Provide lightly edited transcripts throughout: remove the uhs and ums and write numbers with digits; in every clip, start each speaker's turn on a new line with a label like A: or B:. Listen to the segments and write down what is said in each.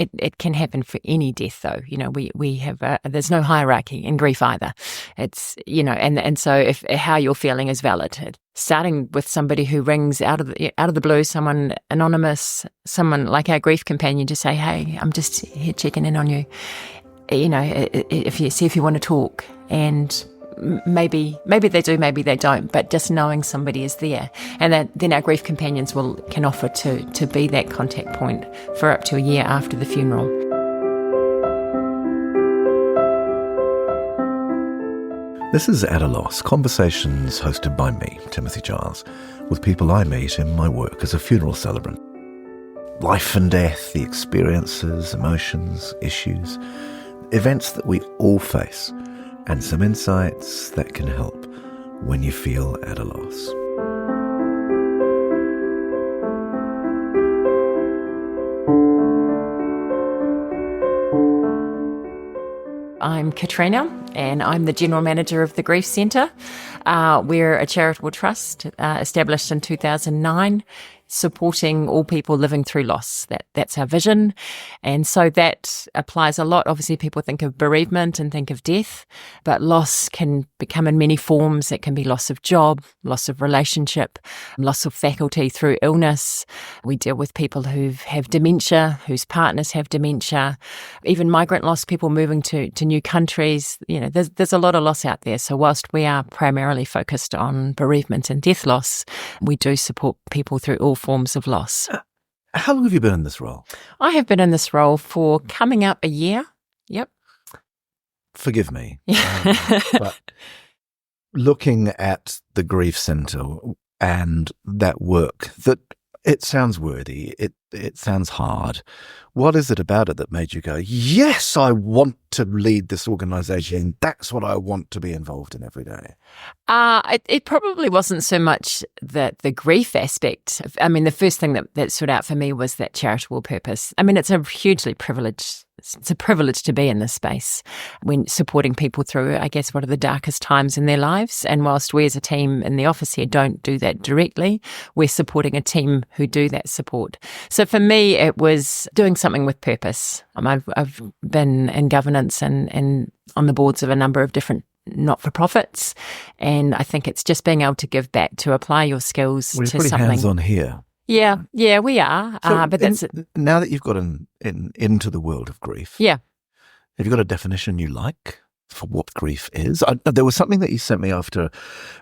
A: it can happen for any death, though. We have there's no hierarchy in grief either. It's and so if how you're feeling is valid. Starting with somebody who rings out of the blue, someone anonymous, someone like our grief companion, to say, "Hey, I'm just here checking in on you. If you want to talk," and maybe they do, maybe they don't, but just knowing somebody is there, and then our grief companions can offer to be that contact point for up to a year after the funeral.
B: This is At a Loss, conversations hosted by me, Timothy Giles, with people I meet in my work as a funeral celebrant. Life and death, the experiences, emotions, issues, events that we all face, and some insights that can help when you feel at a loss.
A: I'm Katrina, and I'm the General Manager of the Grief Centre. We're a charitable trust established in 2009, supporting all people living through loss. That's our vision. And so that applies a lot. Obviously, people think of bereavement and think of death, but loss can become in many forms. It can be loss of job, loss of relationship, loss of faculty through illness. We deal with people who have dementia, whose partners have dementia, even migrant loss, people moving to new countries. There's a lot of loss out there. So whilst we are primarily focused on bereavement and death loss, we do support people through all forms of loss.
B: How long have you been in this role?
A: I have been in this role for coming up a year. Yep.
B: Forgive me. But looking at the Grief Centre and that work, that it sounds worthy, it sounds hard. What is it about it that made you go, yes, I want to lead this organisation. That's what I want to be involved in every day?
A: It probably wasn't so much the grief aspect. I mean, the first thing that stood out for me was that charitable purpose. I mean, it's a privilege to be in this space when supporting people through, I guess, what are the darkest times in their lives. And whilst we as a team in the office here don't do that directly, we're supporting a team who do that support. So for me, it was doing something with purpose. I've been in governance and on the boards of a number of different not-for-profits, and I think it's just being able to give back, to apply your skills to something. We're pretty
B: hands-on here.
A: Yeah, we are.
B: So
A: but that's
B: now that you've got into the world of grief.
A: Yeah.
B: Have you got a definition you like for what grief is? There was something that you sent me after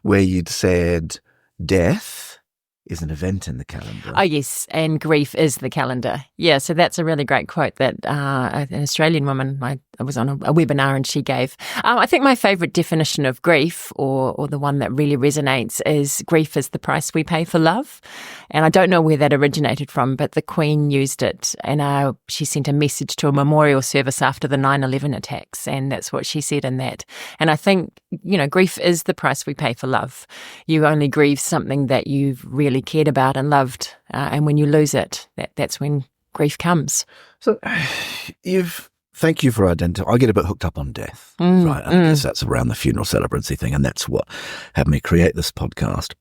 B: where you'd said death is an event in the calendar.
A: Oh, yes, and grief is the calendar. Yeah, so that's a really great quote that an Australian woman, I was on a webinar and she gave. I think my favourite definition of grief, or the one that really resonates, is grief is the price we pay for love. And I don't know where that originated from, but the Queen used it, and she sent a message to a memorial service after the 9/11 attacks, and that's what she said in that. And I think, grief is the price we pay for love. You only grieve something that you've really cared about and loved, and when you lose it, that's when grief comes.
B: So thank you for identifying. I get a bit hooked up on death, right? I guess that's around the funeral celebrancy thing, and that's what had me create this podcast.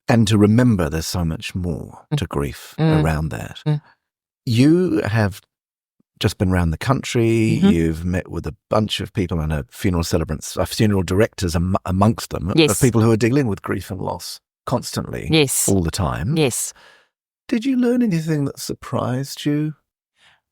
B: And to remember there's so much more to grief around that. You have just been around the country, you've met with a bunch of people and funeral celebrants, funeral directors amongst them, of people who are dealing with grief and loss constantly, all the time.
A: Yes.
B: Did you learn anything that surprised you?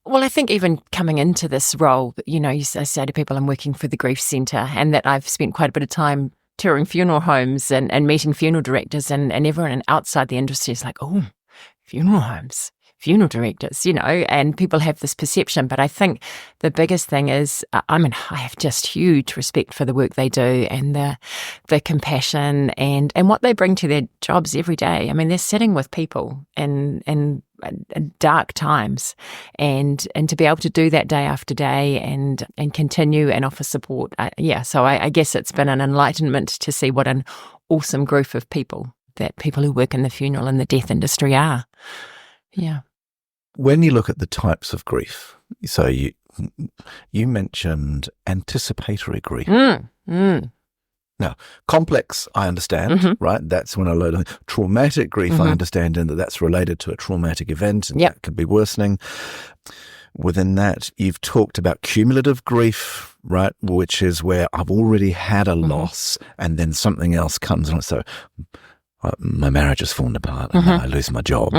A: Well, I think even coming into this role, I say to people I'm working for the Grief Centre, and that I've spent quite a bit of time touring funeral homes and meeting funeral directors, and everyone outside the industry is like, oh, funeral homes, funeral directors, and people have this perception. But I think the biggest thing is, I have just huge respect for the work they do and the compassion and what they bring to their jobs every day. I mean, they're sitting with people in dark times, and to be able to do that day after day and continue and offer support. So I guess it's been an enlightenment to see what an awesome group of people that people who work in the funeral and the death industry are. Yeah.
B: When you look at the types of grief, so you mentioned anticipatory grief. Now, complex, I understand, right? That's when I learned traumatic grief. I understand in that's related to a traumatic event and that could be worsening. within that, you've talked about cumulative grief, right? Which is where I've already had a loss and then something else comes on. So my marriage has fallen apart and now I lose my job,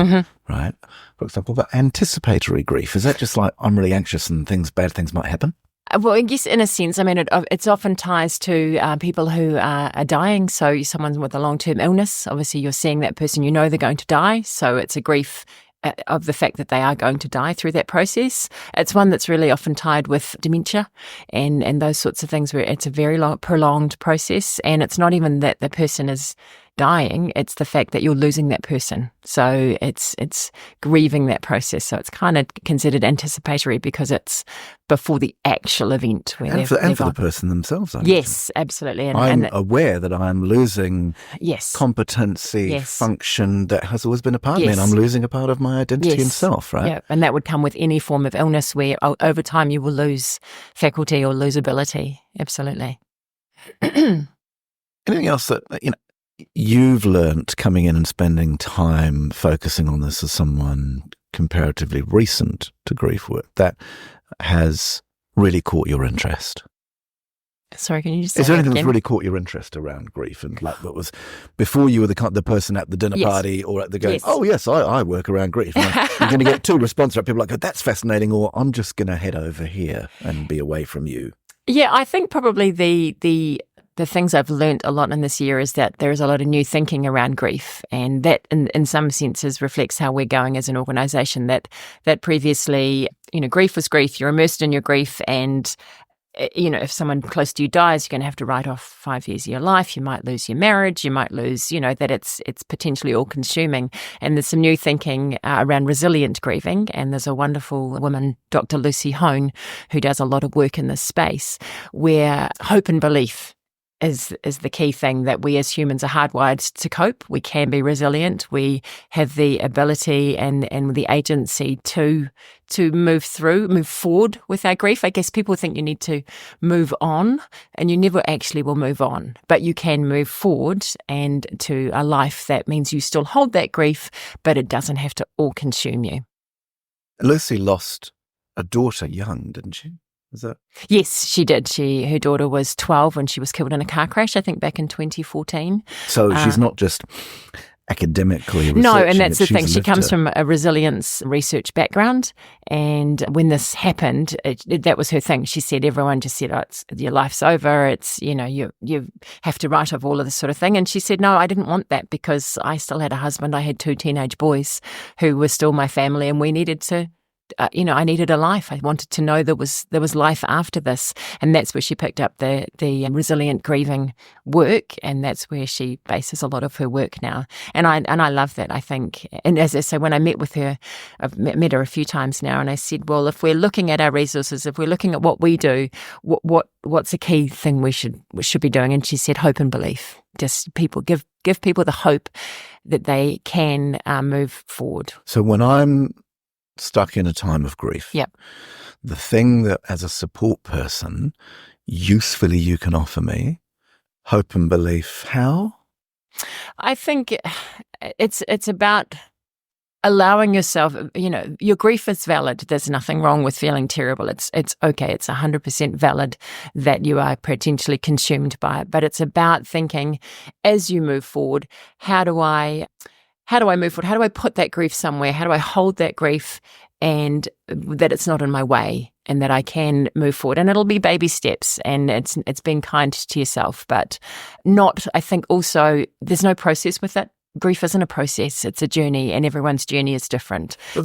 B: right? For example, but anticipatory grief, is that just like I'm really anxious and bad things might happen?
A: Well, I guess in a sense, I mean, it's often ties to people who are dying. So someone with a long-term illness, obviously you're seeing that person, you know they're going to die. So it's a grief of the fact that they are going to die through that process. It's one that's really often tied with dementia and those sorts of things where it's a very long, prolonged process. And it's not even that the person is dying, it's the fact that you're losing that person. So it's grieving that process. So it's kind of considered anticipatory because it's before the actual event.
B: And for the person themselves, I
A: yes, absolutely. And,
B: I'm aware that I'm losing
A: yes,
B: competency,
A: yes,
B: function that has always been a part of me, and I'm losing a part of my identity and self, right?
A: Yeah, and that would come with any form of illness where over time you will lose faculty or lose ability. Absolutely.
B: Anything else that, you've learnt coming in and spending time focusing on this as someone comparatively recent to grief work that has really caught your interest?
A: Sorry, can you just say
B: is there anything
A: that
B: that's
A: again?
B: really caught your interest around grief? And like what was before you were the person at the dinner party or at the going, oh yes, I work around grief. You're going to get two responses. People are like, oh, that's fascinating, or I'm just going to head over here and be away from you.
A: Yeah, I think probably the things I've learnt a lot in this year is that there is a lot of new thinking around grief, and that in some senses reflects how we're going as an organisation. That previously, grief was grief. You're immersed in your grief, and if someone close to you dies, you're going to have to write off 5 years of your life. You might lose your marriage. You might lose, that it's potentially all-consuming. And there's some new thinking around resilient grieving. And there's a wonderful woman, Dr. Lucy Hone, who does a lot of work in this space, where hope and belief is the key thing, that we as humans are hardwired to cope. We can be resilient. We have the ability and the agency to move forward with our grief. I guess people think you need to move on, and you never actually will move on, but you can move forward and to a life that means you still hold that grief, but it doesn't have to all consume you.
B: Lucy lost a daughter young, didn't she? Is that?
A: Yes, she did. Her daughter was 12 when she was killed in a car crash, I think back in 2014.
B: So she's not just academically researching.
A: No, and that's the thing.
B: She's
A: She comes from a resilience research background, and when this happened, that was her thing. She said, everyone just said, your life's over. It's, you have to write off all of this sort of thing. And she said, no, I didn't want that, because I still had a husband. I had 2 teenage boys who were still my family, and we needed to I needed a life. I wanted to know there was life after this, and that's where she picked up the resilient grieving work, and that's where she bases a lot of her work now. And I love that. I think, and as I say, when I met with her, I've met her a few times now, and I said, well, if we're looking at our resources, if we're looking at what we do, what's a key thing we should be doing? And she said, hope and belief. Just people give people the hope that they can move forward.
B: So when I'm stuck in a time of grief,
A: yep,
B: the thing that as a support person usefully you can offer me, hope and belief, how?
A: I think it's about allowing yourself, your grief is valid. There's nothing wrong with feeling terrible. It's okay. It's 100% valid that you are potentially consumed by it. But it's about thinking, as you move forward, how do I move forward? How do I put that grief somewhere? How do I hold that grief, and that it's not in my way, and that I can move forward? And it'll be baby steps, and it's being kind to yourself, but not, I think also there's no process with it. Grief isn't a process. It's a journey, and everyone's journey is different.
B: Well,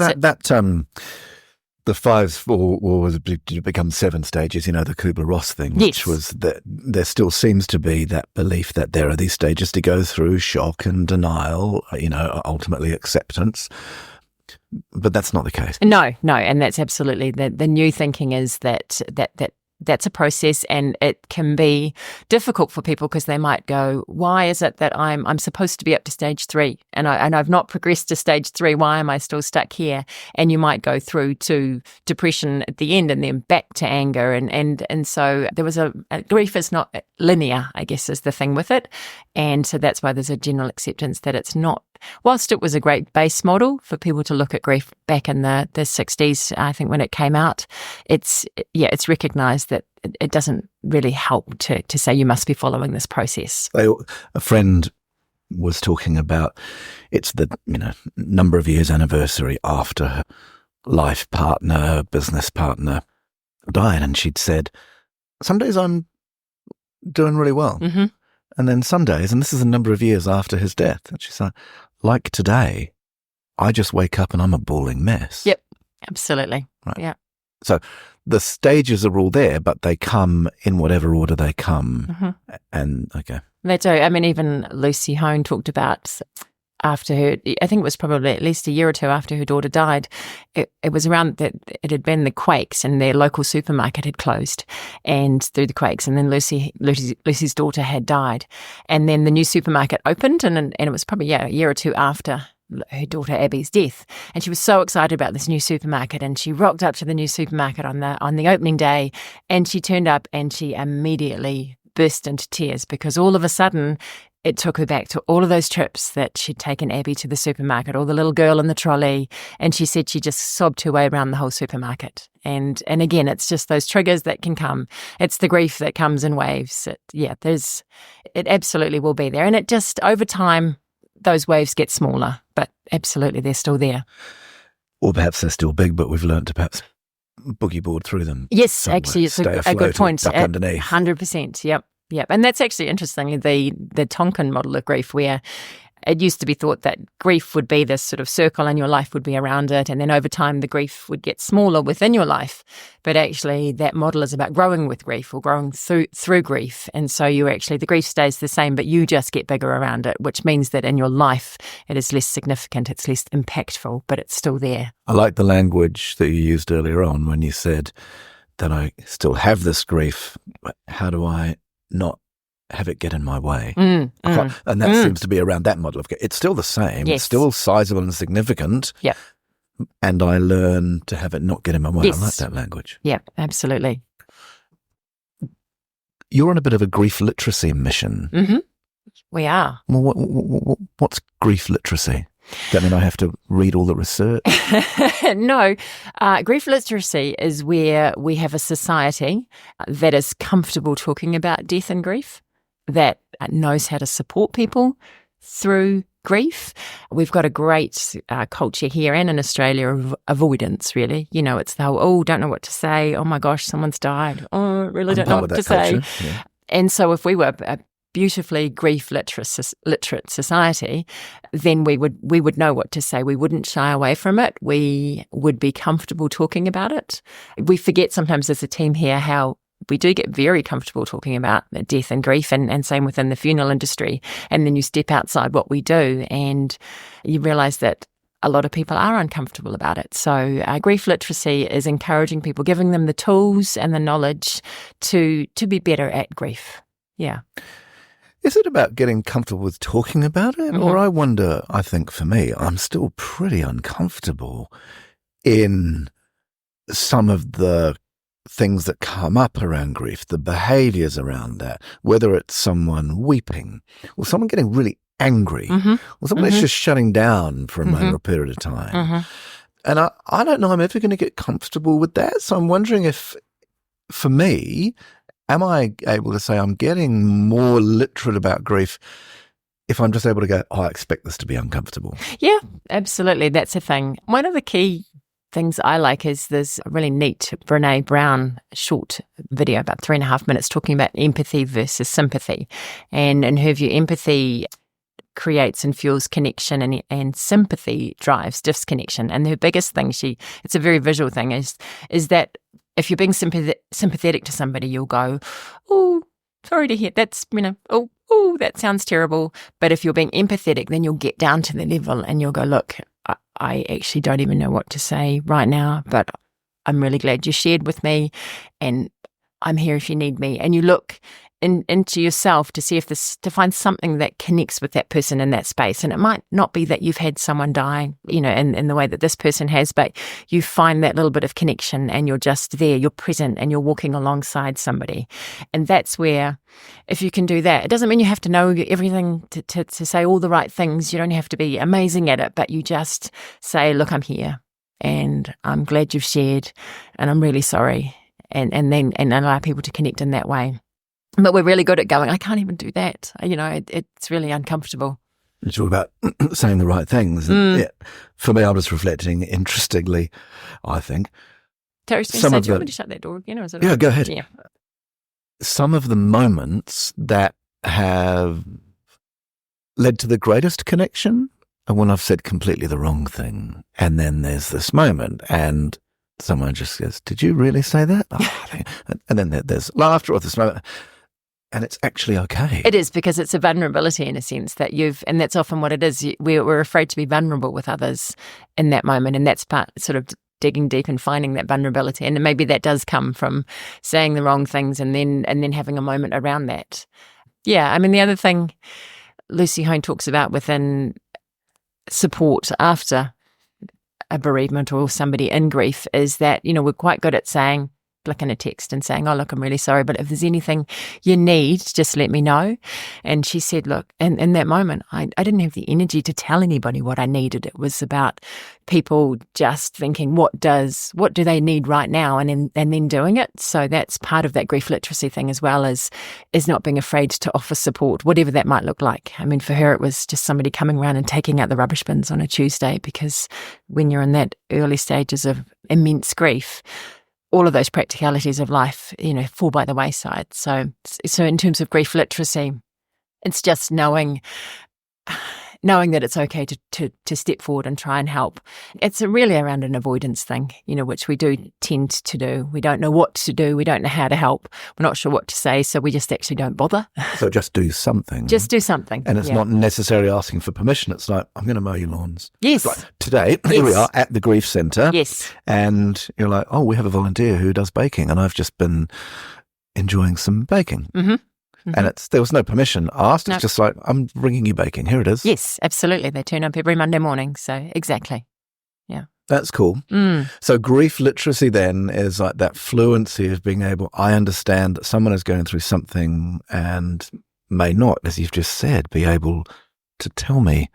B: the 5 was become 7 stages, the Kubler-Ross thing, which was that there still seems to be that belief that there are these stages to go through: shock and denial, ultimately acceptance. But that's not the case. No,
A: and that's absolutely the new thinking is that that's a process, and it can be difficult for people because they might go, why is it that I'm supposed to be up to stage 3 and I've not progressed to stage 3? Why am I still stuck here? And you might go through to depression at the end, and then back to anger, and so there was grief is not linear, I guess, is the thing with it, and so that's why there's a general acceptance that it's not whilst it was a great base model for people to look at grief back in the 60s, I think when it came out, it's recognised that it doesn't really help to say you must be following this process.
B: A friend was talking about it's the number of years anniversary after her life partner, business partner died, and she'd said, some days I'm doing really well.
A: Mm-hmm.
B: And then some days, and this is a number of years after his death, and she's like today, I just wake up and I'm a bawling mess.
A: Yep, absolutely.
B: Right.
A: Yeah.
B: So the stages are all there, but they come in whatever order they come.
A: Mm-hmm.
B: And okay.
A: They do. I mean, even Lucy Hone talked about after her, I think it was probably at least a year or two after her daughter died, it was around that it had been the quakes and their local supermarket had closed and through the quakes, and then Lucy's daughter had died, and then the new supermarket opened, and it was probably a year or two after her daughter Abby's death, and she was so excited about this new supermarket, and she rocked up to the new supermarket on the opening day, and she turned up and she immediately burst into tears because all of a sudden it took her back to all of those trips that she'd taken Abby to the supermarket, or the little girl in the trolley, and she said she just sobbed her way around the whole supermarket. And again, it's just those triggers that can come. It's the grief that comes in waves. It absolutely will be there, and it just over time those waves get smaller, but absolutely they're still there.
B: Or perhaps they're still big, but we've learned to perhaps boogie board through them.
A: Yes,
B: somewhere.
A: actually, it's a good point.
B: Duck underneath.
A: 100%. Yep. And that's actually interestingly the Tonkin model of grief, where it used to be thought that grief would be this sort of circle and your life would be around it, and then over time the grief would get smaller within your life. But actually that model is about growing with grief, or growing through grief. And so the grief stays the same, but you just get bigger around it, which means that in your life it is less significant, it's less impactful, but it's still there. I
B: like the language that you used earlier on when you said that I still have this grief, but how do I not have it get in my way? And that seems to be around that model of it's still the same.
A: Yes.
B: It's still sizable and significant.
A: Yep.
B: And I learn to have it not get in my way.
A: Yes.
B: I like that language.
A: Yep, absolutely.
B: You're on a bit of a grief literacy mission.
A: Mm-hmm. We are.
B: Well, what's grief literacy? That mean I have to read all the research?
A: No. Grief literacy is where we have a society that is comfortable talking about death and grief, that knows how to support people through grief. We've got a great culture here and in Australia of avoidance, really. It's the whole, don't know what to say. Oh my gosh, someone's died. Oh, really don't know what to say.
B: Yeah.
A: And so if we were a beautifully grief literate society, then we would know what to say. We wouldn't shy away from it. We would be comfortable talking about it. We forget sometimes as a team here how we do get very comfortable talking about death and grief, and same within the funeral industry. And then you step outside what we do and you realise that a lot of people are uncomfortable about it. So grief literacy is encouraging people, giving them the tools and the knowledge to be better at grief. Yeah.
B: Is it about getting comfortable with talking about it?
A: Mm-hmm.
B: Or I think for me, I'm still pretty uncomfortable in some of the things that come up around grief, the behaviours around that, whether it's someone weeping or someone getting really angry or someone that's just shutting down for a moment or period of time. And I don't know I'm ever going to get comfortable with that. So I'm wondering if, for me, am I able to say I'm getting more literate about grief if I'm just able to go, I expect this to be uncomfortable?
A: Yeah, absolutely. That's a thing. One of the key things I like is there's a really neat Brene Brown short video, about 3.5 minutes, talking about empathy versus sympathy. And in her view, empathy creates and fuels connection, and sympathy drives disconnection. And her biggest thing, it's a very visual thing, is that if you're being sympathetic to somebody, you'll go, oh, sorry to hear that's, oh, that sounds terrible. But if you're being empathetic, then you'll get down to the level and you'll go, look, I actually don't even know what to say right now, but I'm really glad you shared with me, and I'm here if you need me. And you look into yourself to see if to find something that connects with that person in that space. And it might not be that you've had someone die, in the way that this person has, but you find that little bit of connection and you're just there, you're present and you're walking alongside somebody. And that's where, if you can do that, it doesn't mean you have to know everything to say all the right things. You don't have to be amazing at it, but you just say, look, I'm here and I'm glad you've shared and I'm really sorry. And then allow people to connect in that way. But we're really good at going, I can't even do that. It's really uncomfortable.
B: You talk about saying the right things. And for me, I was reflecting, interestingly, I think.
A: Terry's going to say, do you want me to shut that door again?
B: Yeah, go ahead.
A: Yeah.
B: Some of the moments that have led to the greatest connection are when I've said completely the wrong thing. And then there's this moment and someone just says, did you really say that? And then there's laughter at this moment. And it's actually okay.
A: It is, because it's a vulnerability in a sense that and that's often what it is. We're afraid to be vulnerable with others in that moment. And that's part sort of digging deep and finding that vulnerability. And maybe that does come from saying the wrong things and then having a moment around that. Yeah. I mean, the other thing Lucy Hone talks about within support after a bereavement or somebody in grief is that, we're quite good at saying, flicking a text and saying, oh, look, I'm really sorry, but if there's anything you need, just let me know. And she said, look, in that moment, I didn't have the energy to tell anybody what I needed. It was about people just thinking, what do they need right now? And then doing it. So that's part of that grief literacy thing as well, is not being afraid to offer support, whatever that might look like. I mean, for her, it was just somebody coming around and taking out the rubbish bins on a Tuesday, because when you're in that early stages of immense grief, all of those practicalities of life, fall by the wayside. So in terms of grief literacy, it's just knowing that it's okay to step forward and try and help. It's really around an avoidance thing, which we do tend to do. We don't know what to do. We don't know how to help. We're not sure what to say, so we just actually don't bother.
B: So just do something.
A: Just do something.
B: And it's not necessarily asking for permission. It's like, I'm going to mow your lawns.
A: Yes.
B: Like today, here we are at the grief centre.
A: Yes.
B: And you're like, oh, we have a volunteer who does baking. And I've just been enjoying some baking. Mm-hmm. Mm-hmm. And there was no permission asked. It's just like, I'm bringing you baking. Here it is.
A: Yes, absolutely. They turn up every Monday morning. So exactly. Yeah.
B: That's cool. So grief literacy then is like that fluency of being able, I understand that someone is going through something and may not, as you've just said, be able to tell me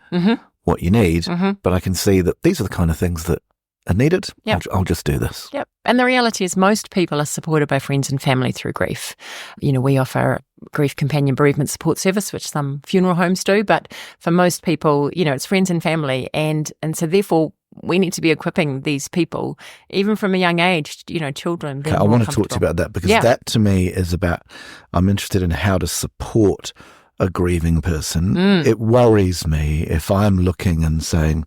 B: what you need. But I can see that these are the kind of things that are needed. Yep. I'll just do this.
A: Yep. And the reality is most people are supported by friends and family through grief. We offer grief companion bereavement support service, which some funeral homes do, but for most people, it's friends and family. And so therefore we need to be equipping these people, even from a young age, children.
B: Okay, I want to talk to you about that, because that to me is about, I'm interested in how to support a grieving person. It worries me if I'm looking and saying,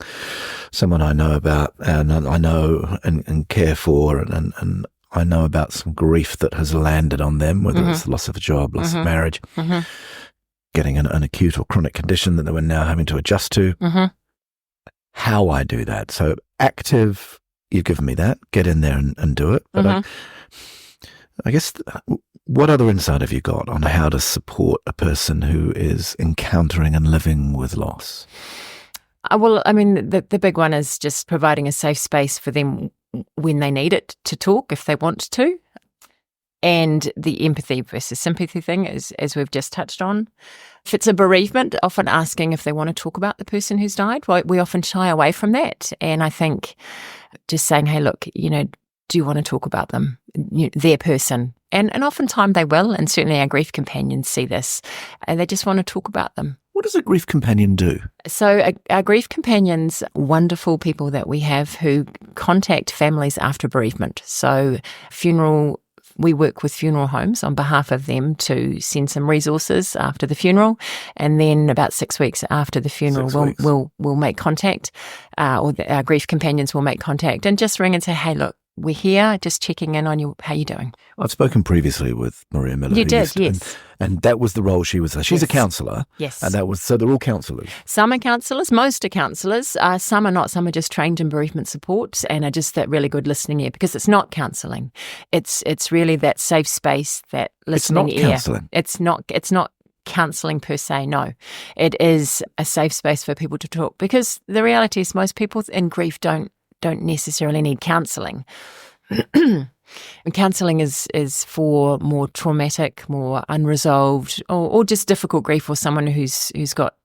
B: someone I know about and I know and care for and I know about some grief that has landed on them, whether it's the loss of a job, loss of marriage, getting an acute or chronic condition that they were now having to adjust to. How I do that. So active, you've given me that, get in there and do it. But I guess, what other insight have you got on how to support a person who is encountering and living with loss?
A: Well, I mean, the big one is just providing a safe space for them when they need it to talk, if they want to. And the empathy versus sympathy thing, as we've just touched on. If it's a bereavement, often asking if they want to talk about the person who's died. Well, we often shy away from that. And I think just saying, hey, look, do you want to talk about them, their person? And oftentimes they will, and certainly our grief companions see this, and they just want to talk about them.
B: What does a grief companion do?
A: So our grief companions, wonderful people that we have who contact families after bereavement. So we work with funeral homes on behalf of them to send some resources after the funeral, and then about 6 weeks after the funeral, we'll make contact, or our grief companions will make contact and just ring and say, hey, look, we're here, just checking in on you. How you doing?
B: I've spoken previously with Maria Miller.
A: You did, yes.
B: And that was the role she was. She's a counsellor.
A: Yes.
B: And so they're all counsellors.
A: Some are counsellors, most are counsellors. Some are not. Some are just trained in bereavement support and are just that really good listening ear, because it's not counselling. It's really that safe space, that listening ear.
B: It's not counselling.
A: It's not counselling per se, no. It is a safe space for people to talk, because the reality is most people in grief don't necessarily need counselling. Counselling is for more traumatic, more unresolved, or just difficult grief, or someone who's got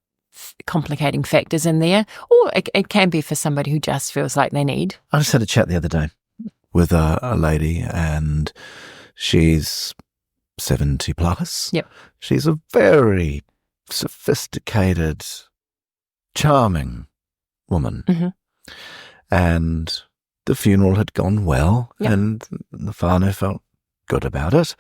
A: complicating factors in there, or it can be for somebody who just feels like they need.
B: I just had a chat the other day with a lady, and she's 70 plus.
A: Yep.
B: She's a very sophisticated, charming woman.
A: Mm-hmm.
B: And the funeral had gone well,
A: Yep.
B: and the whānau felt good about it.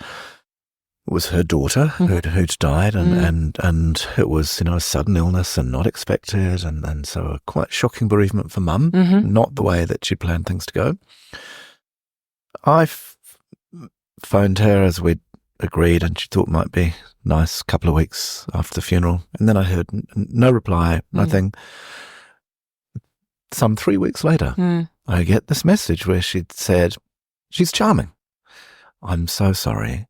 B: It was her daughter who'd died, and it was, a sudden illness and not expected, and so a quite shocking bereavement for Mum, not the way that she planned things to go. I phoned her as we'd agreed, and she thought it might be nice a couple of weeks after the funeral, and then I heard no reply, nothing. Some 3 weeks later, I get this message where she'd said, "She's charming. I'm so sorry.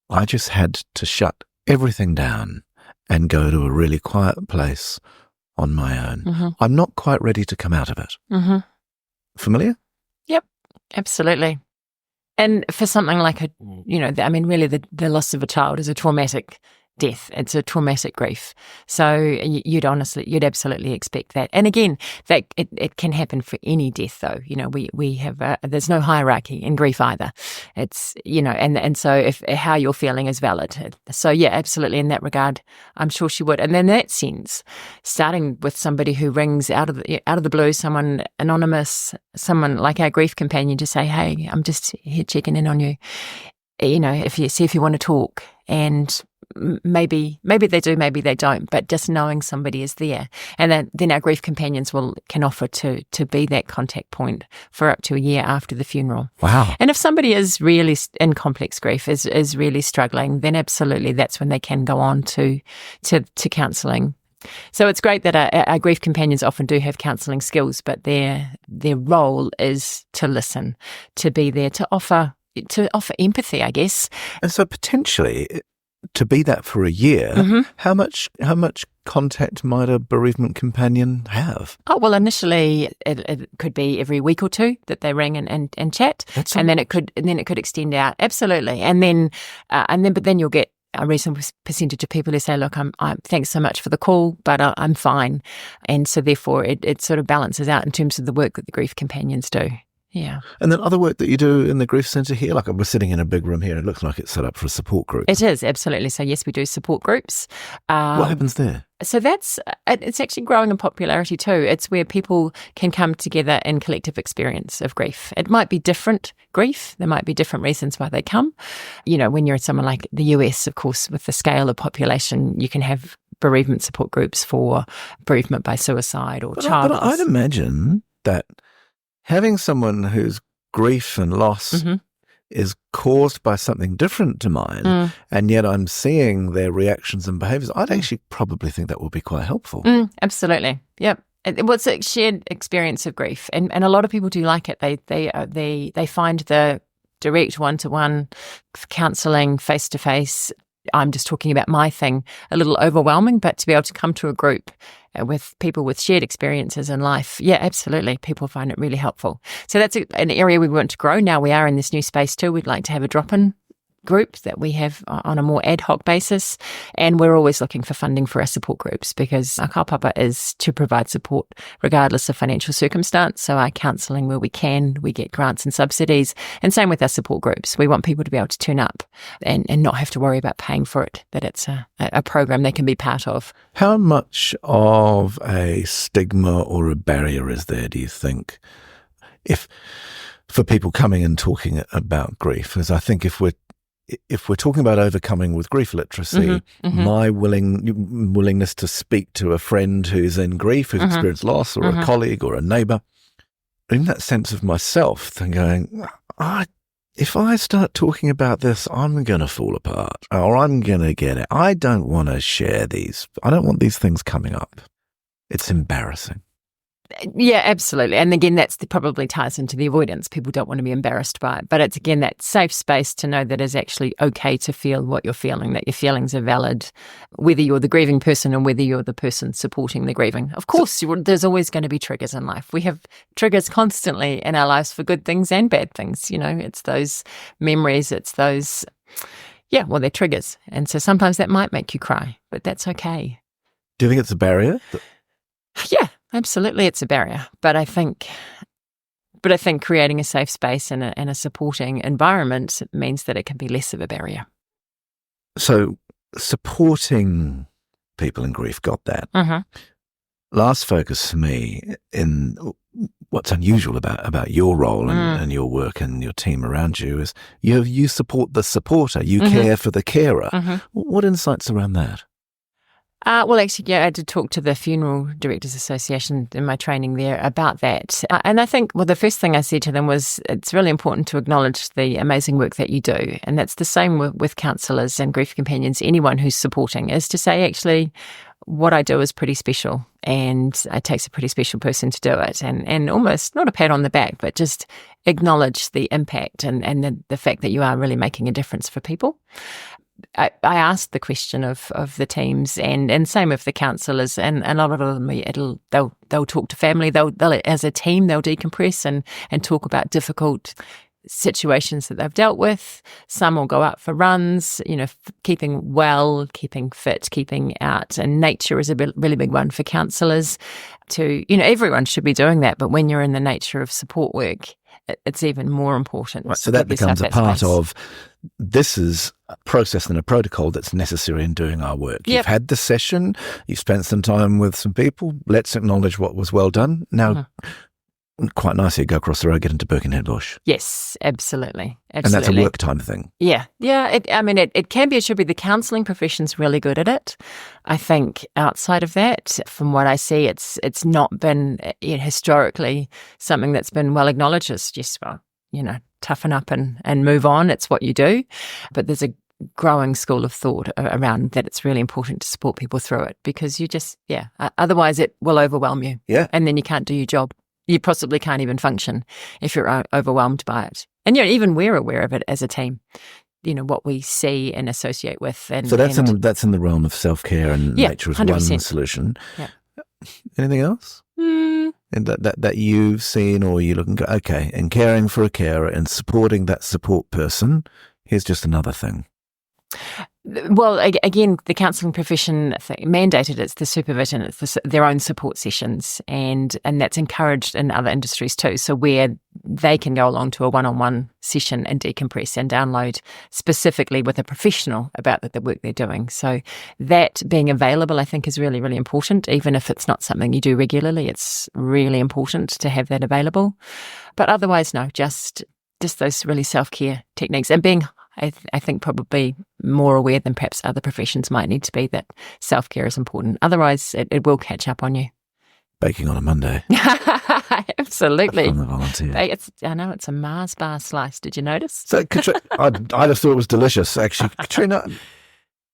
B: I just had to shut everything down and go to a really quiet place on my own. I'm not quite ready to come out of it." Familiar?
A: Yep, absolutely. And for something like really the loss of a child is a traumatic death. It's a traumatic grief. So you'd absolutely expect that. And again, that it can happen for any death, though. We have there's no hierarchy in grief either. It's and so if how you're feeling is valid. So yeah, absolutely. In that regard, I'm sure she would. And then that sense, starting with somebody who rings out of the blue, someone anonymous, someone like our grief companion, to say, "Hey, I'm just here checking in on you. If you want to talk," and maybe they do, maybe they don't, but just knowing somebody is there. And then our grief companions can offer to be that contact point for up to a year after the funeral.
B: Wow.
A: And if somebody is really in complex grief, is really struggling, then absolutely that's when they can go on to counselling. So it's great that our grief companions often do have counselling skills, but their role is to listen, to be there, to offer empathy, I guess.
B: And so potentially, to be that for a year, how much contact might a bereavement companion have?
A: Oh, well, initially it could be every week or two that they ring and chat, and then it could extend out. Absolutely, but then you'll get a reasonable percentage of people who say, "Look, I'm thanks so much for the call, but I'm fine," and so therefore it sort of balances out in terms of the work that the grief companions do. Yeah.
B: And then other work that you do in the grief centre here, like we're sitting in a big room here, and it looks like it's set up for a support group.
A: It is, absolutely. So yes, we do support groups.
B: What happens there?
A: So it's actually growing in popularity too. It's where people can come together in collective experience of grief. It might be different grief. There might be different reasons why they come. When you're in somewhere like the US, of course, with the scale of population, you can have bereavement support groups for bereavement by suicide or child loss.
B: But I'd imagine that having someone whose grief and loss is caused by something different to mine, and yet I'm seeing their reactions and behaviours, I'd actually probably think that would be quite helpful.
A: Absolutely. Yep. It's a shared experience of grief, and a lot of people do like it. They find the direct one-to-one counselling, face-to-face, I'm just talking about my thing, a little overwhelming, but to be able to come to a group with people with shared experiences in life, yeah, absolutely, people find it really helpful. So that's an area we want to grow. Now we are in this new space too. We'd like to have a drop-in group that we have on a more ad hoc basis, and we're always looking for funding for our support groups, because our kaupapa is to provide support regardless of financial circumstance. So our counselling, where we can, we get grants and subsidies, and same with our support groups. We want people to be able to turn up and not have to worry about paying for it, that it's a program they can be part of.
B: How much of a stigma or a barrier is there, do you think, for people coming and talking about grief? Because I think if we're talking about overcoming with grief literacy, my willingness to speak to a friend who's in grief, who's experienced loss, or a colleague or a neighbour, in that sense of myself, then going, if I start talking about this, I'm going to fall apart, or I'm going to get it. I don't want to share these. I don't want these things coming up. It's embarrassing.
A: Yeah, absolutely. And again, probably ties into the avoidance. People don't want to be embarrassed by it. But it's, again, that safe space to know that it's actually okay to feel what you're feeling, that your feelings are valid, whether you're the grieving person or whether you're the person supporting the grieving. Of course, there's always going to be triggers in life. We have triggers constantly in our lives for good things and bad things. It's those memories, it's those, they're triggers. And so sometimes that might make you cry, but that's okay.
B: Do you think it's a barrier?
A: Yeah. Absolutely, it's a barrier, but I think creating a safe space and a supporting environment means that it can be less of a barrier.
B: So, supporting people in grief, got that.
A: Mm-hmm.
B: Last focus for me in what's unusual about your role and your work and your team around you is you support the supporter, you care for the carer. Mm-hmm. What insights around that?
A: Well, actually, I did talk to the Funeral Directors Association in my training there about that. And I think, the first thing I said to them was it's really important to acknowledge the amazing work that you do. And that's the same with counsellors and grief companions, anyone who's supporting, is to say, actually, what I do is pretty special and it takes a pretty special person to do it. And almost not a pat on the back, but just acknowledge the impact and the fact that you are really making a difference for people. I asked the question of the teams and same with the counsellors, and a lot of them they'll talk to family. They'll as a team they'll decompress and talk about difficult situations that they've dealt with. Some will go out for runs, keeping well, keeping fit, keeping out, and nature is a really big one for counsellors. Everyone should be doing that, but when you're in the nature of support work, it's even more important.
B: Right, so that becomes a part of this is a process and a protocol that's necessary in doing our work. Yep. You've had the session, you've spent some time with some people, let's acknowledge what was well done. Now, quite nicely, go across the road, get into Birkenhead Bush.
A: Yes, absolutely.
B: And that's a work time thing.
A: Yeah. It can be. It should be. The counselling profession's really good at it. I think outside of that, from what I see, it's not been historically something that's been well acknowledged as just, toughen up and move on. It's what you do. But there's a growing school of thought around that it's really important to support people through it because otherwise it will overwhelm you.
B: Yeah.
A: And then you can't do your job. You possibly can't even function if you're overwhelmed by it. And even we're aware of it as a team, what we see and associate with. And,
B: so that's in the realm of self-care and nature as 100%. One solution.
A: Yeah.
B: Anything else? And that you've seen or you're looking, okay, and caring for a carer and supporting that support person, here's just another thing.
A: Well, again, the counselling profession mandated it's the supervision, it's their own support sessions, and that's encouraged in other industries too. So where they can go along to a one-on-one session and decompress and download specifically with a professional about the work they're doing. So that being available, I think, is really, really important. Even if it's not something you do regularly, it's really important to have that available. But otherwise, no, just those really self-care techniques and being I think probably more aware than perhaps other professions might need to be that self-care is important. Otherwise, it will catch up on you.
B: Baking on a Monday.
A: Absolutely.
B: From the volunteer.
A: I know, it's a Mars bar slice. Did you notice?
B: So, Katrina, I just thought it was delicious, actually. Katrina,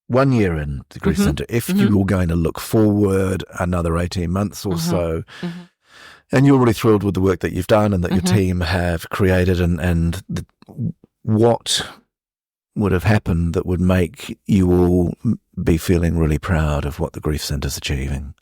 B: 1 year in the Grief Centre, if you were going to look forward another 18 months or so, and you're really thrilled with the work that you've done and that your team have created what would have happened that would make you all be feeling really proud of what the Grief Centre's achieving?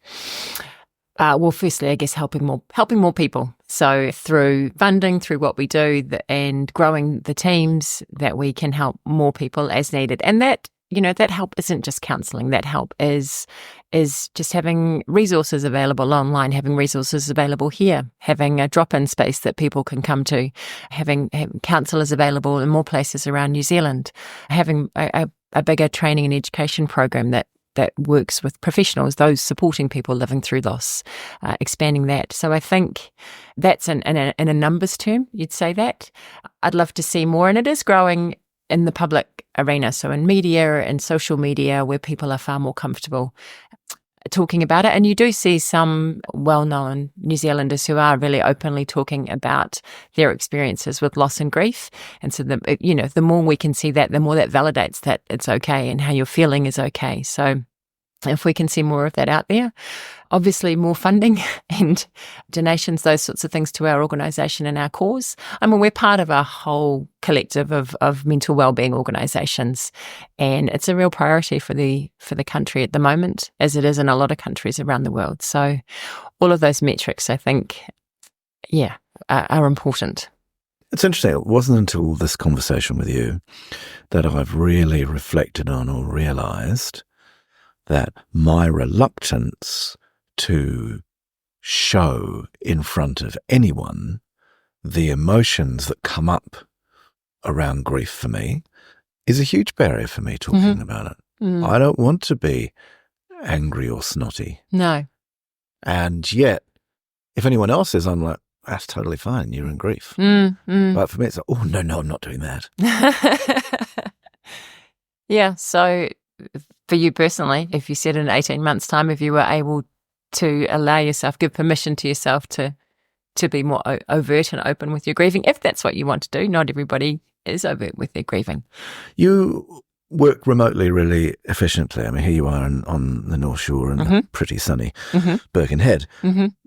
A: Well, firstly, I guess helping more people. So through funding, through what we do, and growing the teams, that we can help more people as needed. And that, that help isn't just counselling. That help is just having resources available online, having resources available here, having a drop-in space that people can come to, having counsellors available in more places around New Zealand, having a bigger training and education program that works with professionals, those supporting people living through loss, expanding that. So I think that's in a numbers term, you'd say that. I'd love to see more, and it is growing in the public arena, so in media and social media where people are far more comfortable talking about it. And you do see some well-known New Zealanders who are really openly talking about their experiences with loss and grief. And so, the more we can see that, the more that validates that it's okay and how you're feeling is okay. So if we can see more of that out there, obviously more funding and donations, those sorts of things to our organisation and our cause. I mean, we're part of a whole collective of mental wellbeing organisations, and it's a real priority for the country at the moment, as it is in a lot of countries around the world. So all of those metrics, I think, are important.
B: It's interesting. It wasn't until this conversation with you that I've really reflected on or realised that my reluctance to show in front of anyone the emotions that come up around grief for me is a huge barrier for me talking about it. I don't want to be angry or snotty.
A: No.
B: And yet, if anyone else is, I'm like, that's totally fine. You're in grief. But for me, it's like, oh, no, I'm not doing that.
A: Yeah. So for you personally, if you said in 18 months' time, if you were able to allow yourself, give permission to yourself to be more overt and open with your grieving, if that's what you want to do, not everybody is overt with their grieving.
B: You work remotely really efficiently. I mean, here you are on the North Shore in pretty sunny Birkenhead,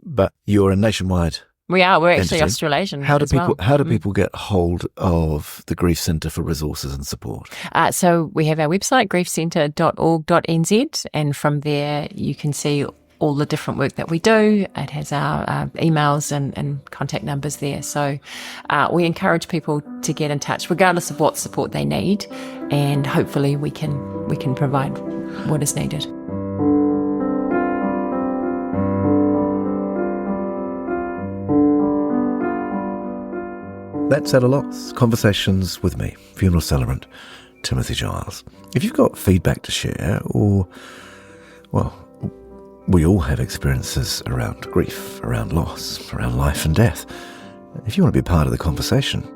B: but you're a nationwide.
A: We are. We're actually
B: entity.
A: Australasian.
B: How do people get hold of the Grief Centre for resources and support?
A: So we have our website, griefcentre.org.nz, and from there you can see all the different work that we do. It has our emails and contact numbers there. So we encourage people to get in touch, regardless of what support they need, and hopefully we can provide what is needed.
B: That's At a Loss. Conversations with me, funeral celebrant Timothy Giles. If you've got feedback to share, or, well, we all have experiences around grief, around loss, around life and death. If you want to be part of the conversation,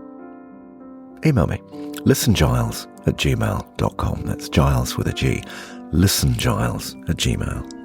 B: email me, listengiles@gmail.com. That's Giles with a G, listengiles@gmail.com.